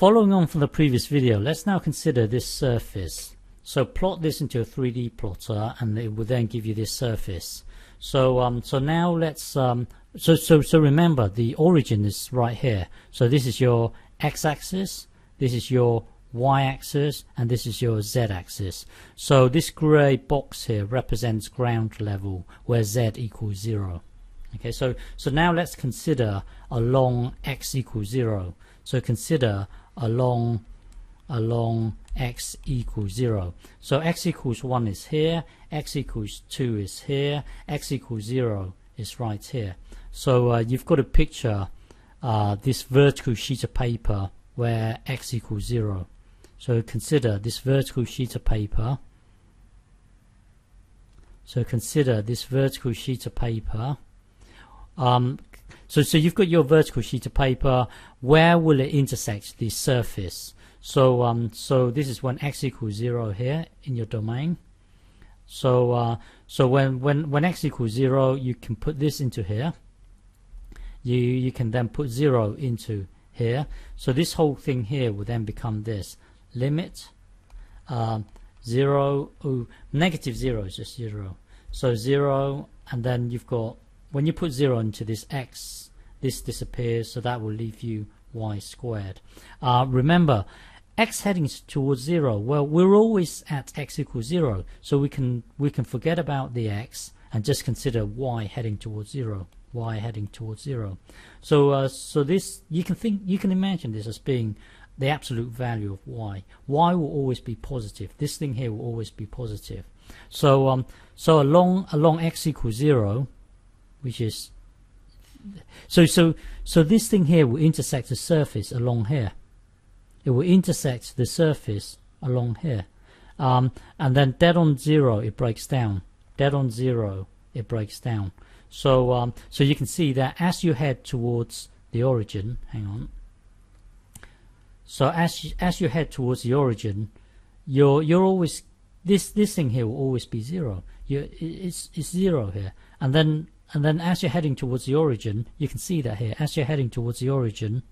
following on from the previous video, let's now consider this surface. So plot this into a 3D plotter, and it will then give you this surface. So so now let's so remember the origin is right here. So this is your x-axis, this is your y-axis, and this is your z-axis. So this grey box here represents ground level, where z equals 0. Okay, so now let's consider along x equals 0. So consider along x equals 0. So x equals 1 is here, x equals 2 is here, x equals 0 is right here. So you've got to picture this vertical sheet of paper where x equals 0. So consider this vertical sheet of paper. So consider this vertical sheet of paper. So you've got your vertical sheet of paper. Where will it intersect the surface? So so this is when x equals 0 here in your domain. So so when x equals 0, you can put this into here. You can then put 0 into here. So this whole thing here will then become this limit 0 negative 0 is just 0. So 0, and then you've got, when you put 0 into this x, this disappears, so that will leave you y squared. Remember, x heading towards 0, well, we're always at x equals 0, so we can forget about the x and just consider y heading towards 0. Y heading towards 0. So so this, you can imagine this as being the absolute value of y. Y will always be positive. This thing here will always be positive. So so along x equals 0, which is so this thing here will intersect the surface along here. It will intersect the surface along here, and then dead on 0 it breaks down. Dead on 0 it breaks down. So so you can see that as you head towards the origin, hang on. So as you head towards the origin, you're always, this thing here will always be 0. It's 0 here, and then as you're heading towards the origin, you can see that here. As you're heading towards the origin,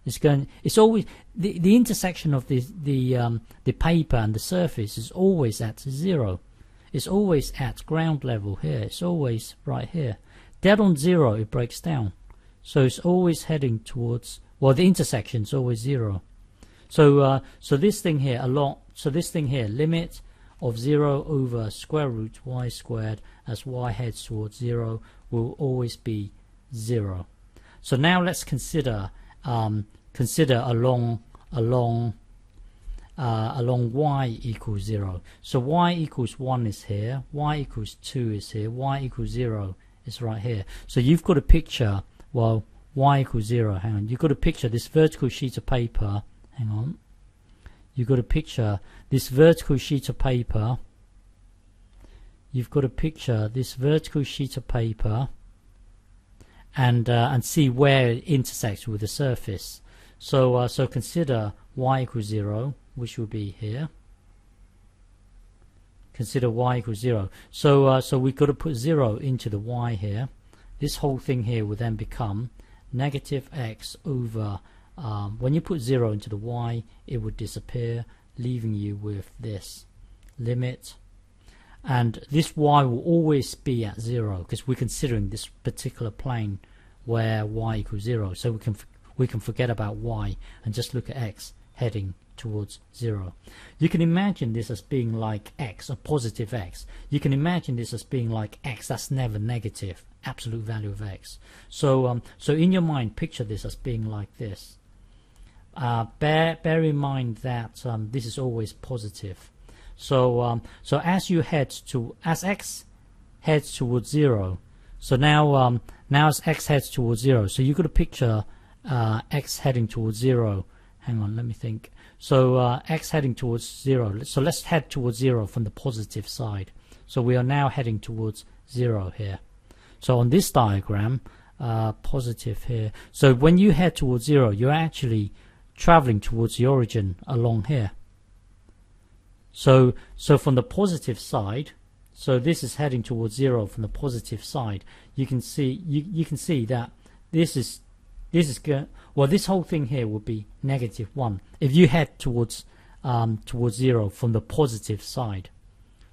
it's always the intersection of the paper and the surface is always at 0. It's always at ground level here. It's always right here. Dead on 0, it breaks down. So it's always heading towards, well, the intersection is always 0. So so this thing here limit of 0 over square root y squared as y heads towards 0 will always be 0. So now let's consider along y equals 0. So y equals 1 is here, y equals 2 is here, y equals 0 is right here. So you've got to picture, well, y equals 0, hang on, you've got to picture this vertical sheet of paper, hang on, you've got to picture this vertical sheet of paper, you've got to picture this vertical sheet of paper, and see where it intersects with the surface. So so consider y equals 0, which will be here. Consider y equals 0. So so we've got to put 0 into the y here. This whole thing here will then become negative x over, when you put 0 into the y, it would disappear, leaving you with this limit. And this y will always be at 0 because we're considering this particular plane where y equals 0. So we can forget about y and just look at x heading towards 0. You can imagine this as being like x, a positive x. You can imagine this as being like x that's never negative, absolute value of x. So so in your mind, picture this as being like this. Bear in mind that this is always positive. So so as x heads towards 0, so now as x heads towards 0, so you've got to picture x heading towards 0. Hang on, let me think. So x heading towards 0. So let's head towards 0 from the positive side. So we are now heading towards 0 here. So on this diagram, positive here. So when you head towards 0, you're actually traveling towards the origin along here. So from the positive side, so this is heading towards 0 from the positive side. You can see you can see that this is this is good. Well, this whole thing here would be -1 if you head towards 0 from the positive side.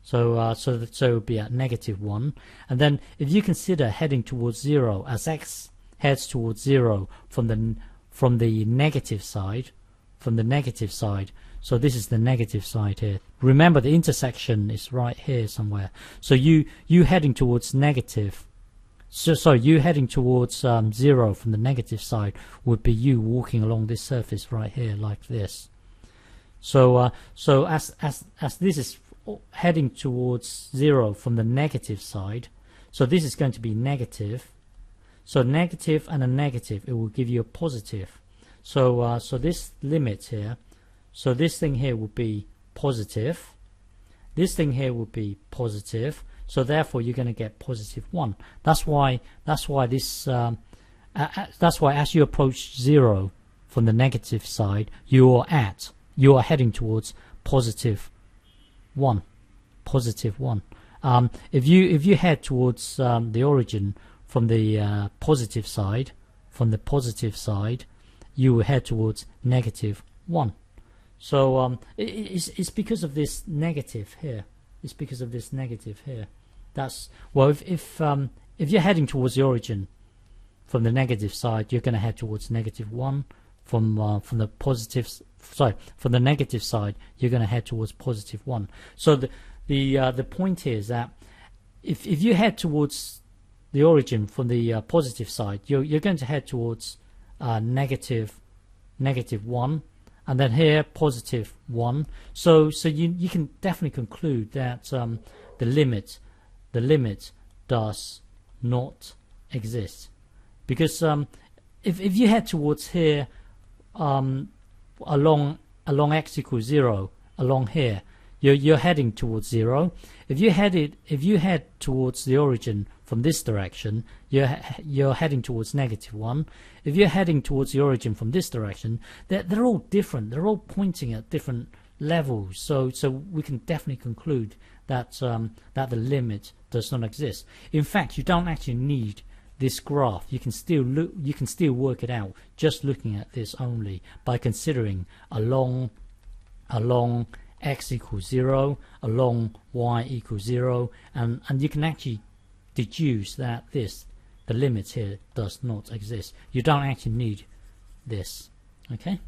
So so it would be at -1, and then if you consider heading towards 0 as x heads towards 0 from the negative side, so this is the negative side here. Remember, the intersection is right here somewhere. So you heading towards negative. So you heading towards 0 from the negative side would be you walking along this surface right here like this. So so as this is heading towards 0 from the negative side, so this is going to be negative. So negative and a negative, it will give you a positive. So so this limit here, so this thing here will be positive. This thing here will be positive. So therefore, you're going to get +1. That's why this. That's why as you approach 0 from the negative side, you are heading towards +1. If you head towards the origin from the positive side, you will head towards -1. So it's because of this negative here. It's because of this negative here. That's well. If you're heading towards the origin from the negative side, you're going to head towards -1. From the positive, from the negative side, you're going to head towards +1. So the point here is that if you head towards the origin from the positive side, you're going to head towards -1, and then here +1. So you can definitely conclude that the limit does not exist, because if you head towards here along x equals 0, along here, you're heading towards 0. If you head towards the origin from this direction, you're heading towards -1. If you're heading towards the origin from this direction, they're all different. They're all pointing at different levels. So we can definitely conclude that that the limit does not exist. In fact, you don't actually need this graph. You can still work it out just looking at this only, by considering along x equals 0, along y equals 0, and you can actually deduce that the limit here does not exist. You don't actually need this. Okay.